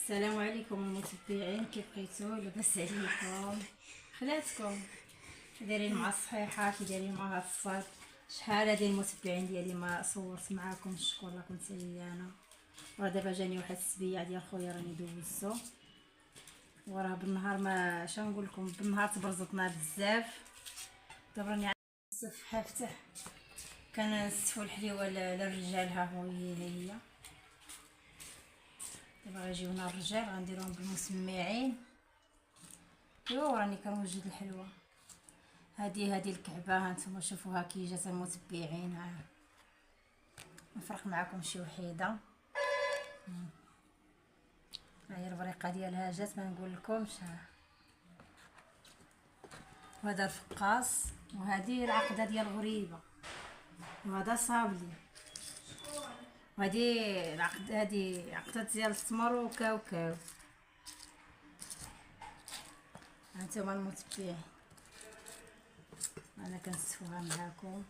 السلام عليكم المتبعين، كيف بقيتو؟ لاباس عليكم؟ خلاتكم دايرين مع الصحيحه، كي دايرين مع هاد الصاد؟ شحال هادي المتبعين ديالي ما صورت معاكم، الشكر لكم حتى انا. وراه دابا جاني واحد السبيعه ديال خويا راني دوزتو، وراه بالنهار ما نقول لكم، بالنهار تبرزطنا بزاف. دابا راني عارفه حافتح كنستفو الحليوه للرجال، ها هي دابا غيجيونا الرجال غنديرهم بالمسمعين. ايوا راني كنوجد الحلوى. هادي الكعبه، ها نتوما شوفوها كي جات المتبعين. ها نفرق معكم شي وحيده، ها هي البريقه ديالها جات ما نقول لكمش. ها وهذا الفقاص، وهذه العقده ديال الغريبه، وهذا صابلي، وهذه العقده، هذه عقده ديال التمر وكاوكاو. هانتوما المتبعين انا كنستفوها معاكم.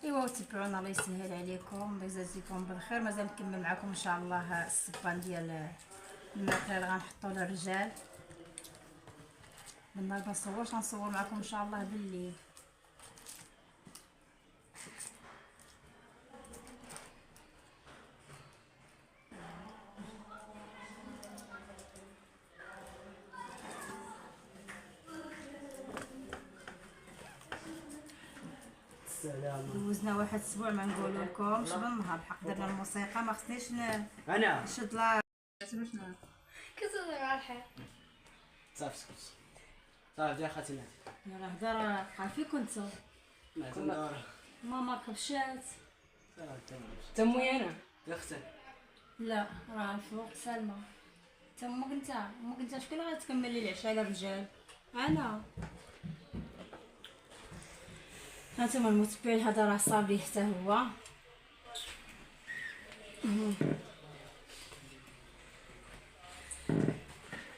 ايوا تبعونا، الله يسهل عليكم، الله يجازيكم بالخير. مازال نكمل معكم ان شاء الله السبان ديال الماكله اللي غنحطو للرجال. بالنهار مصورش، غنصور معكم ان شاء الله بالليل. دوزنا واحد الاسبوع ما نقول لكمش بالنهار، بحق درنا الموسيقى ما خصنيش انا نشد لا. كتهضر مع الحال. صافي اسكت، صافي ديال خاتينات. يلا هضر عارفين كنتو ما تندور ماما كبشات. صافي تمام. تموي انا يا اختي لا راه الفوق سلمى. انت امك انت شكون اللي غتكمل لي العشاء للرجال؟ انا. هانتوما المتبعين، هذا راه صابلي حتى هو.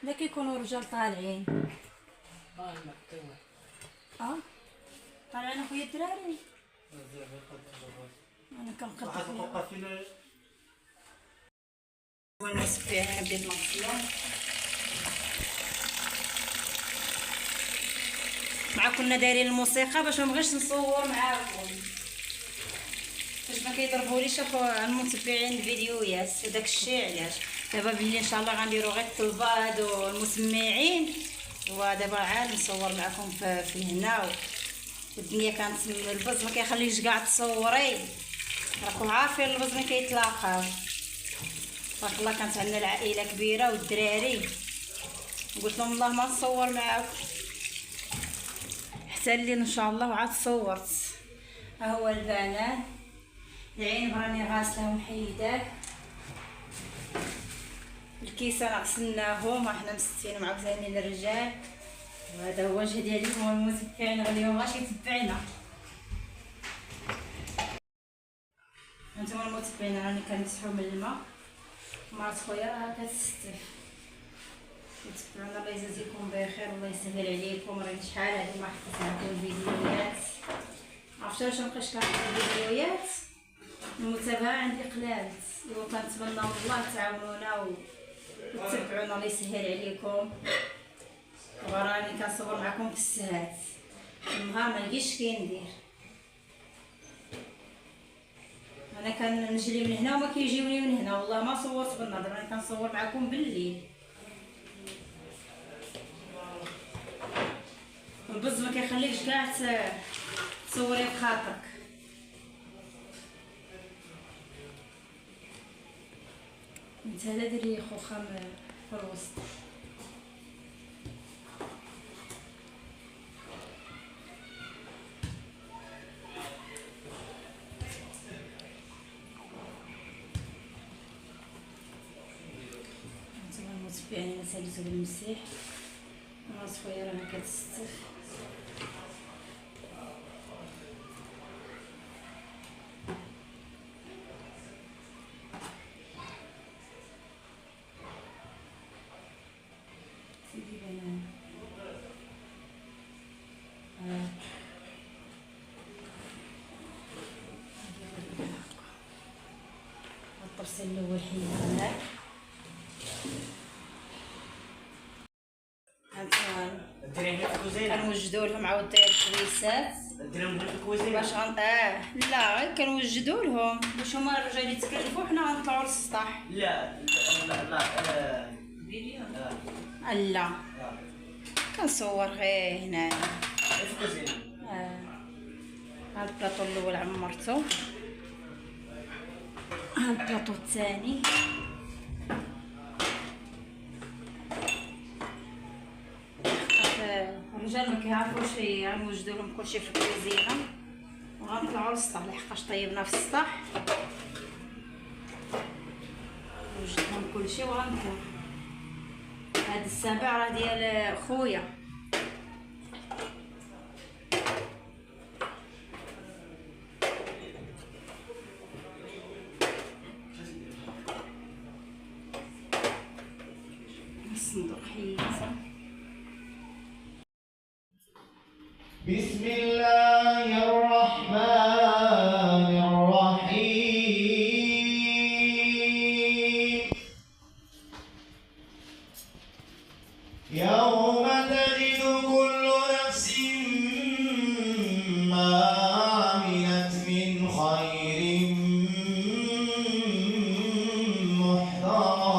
لا كيكونوا رجال طالعين، ما كتبوا طالعين اخويا الدراري. انا كنقطع واحد القوقه فينا. المتبعين بديت نغسلهم مع كنا دايرين الموسيقى باش ما بغيتش نصور معاكم، باش ما كيضربوليش المتبعين الفيديوهات وداك الشيء. علاش دابا باللي ان شاء الله غنديروا غير الطلبه هادو المسمعين، ودابا عاد نصور معكم في الهنا. والدنيا كانت البز ما كيخليش كاع تصوري، راكم عارفين البز ما كيتلاقاو. تبارك الله كانت عندنا العائله كبيره والدراري، قلت لهم الله ما نصور معاكم حتى الليل ان شاء الله، وعاد صورت. ها هو البنان، العين راني غاسله ومحيداه، الكيسان غسلناهم وحنا مستين معاوتاني للرجال. وهذا هو الوجه ديالكم المتبعين، اليوم غاش يتبعنا. هانتوما المتبعين راني كنمسحو من الماء، مرات خويا راه كتستف. تبعونا، الله يجازيكم بخير والله يسهل عليكم. راني شحال هادي ما حطيت معكم الفيديوهات، عرفتي واش مابقيتش كنحط الفيديوهات، المتابعه عندي قلالت. ايوا كنتمنى من الله تعاونونا وتتبعونا، الله يسهل عليكم. وراني كنصور معكم في السهات، النهار ما لقيتش كندير. انا كنجري من هنا وما كيجيوني من هنا، والله ما صورت بالنهار، راني كنصور معكم بالليل. البز ما كيخليكش كاع تصوري بخاطرك. انت لا ديري خوخه في الوسط. انتما المتبعين انا ساليتو بالمسيح، راس خويا راه كتستف. سيدي بنان الطرس الاول حيدناه. هانتوما ديريهم في الكوزينه. كنوجدو لهم عاود الكويسات ديريهم في الكوزينه باش لا غير كنوجدو لهم باش هما الرجال يتكلفوا حنا غنطلعوا للسطح. لا لا لا لا كنصور غير هنايا في الكوزينه. ها البلاطو الاول عمرتو، ها البلاطو الثاني. الرجال ما كيعرفوش غنوجدو لهم كلشي في الكوزينه وغنطلعوا للسطح لحقاش طيبنا في السطح. وجدت لهم كلشي وغنطلع. هاد السابع راه ديال خويا. الصندوق حيدته. بسم الله الرحمن الرحيم. يوم تجد كل نفس ما عملت من خير محضرا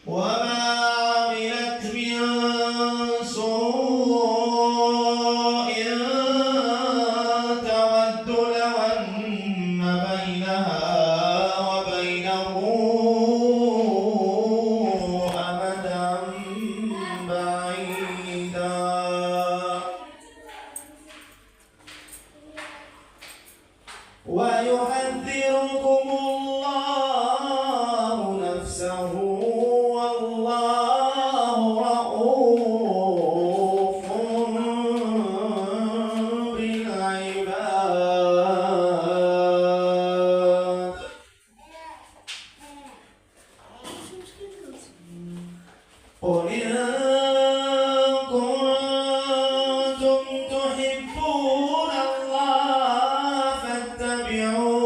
وما عملت من سوء تود لو أن بينها وبينه أمدا بعيدا ويحذركم الله نفسه والله رؤوف بالعباد. قل إن كنتم تحبون الله فاتبعوني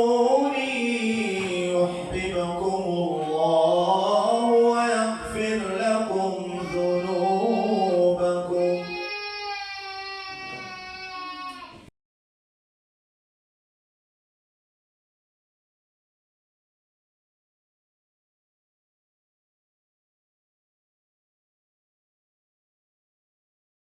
يحببكم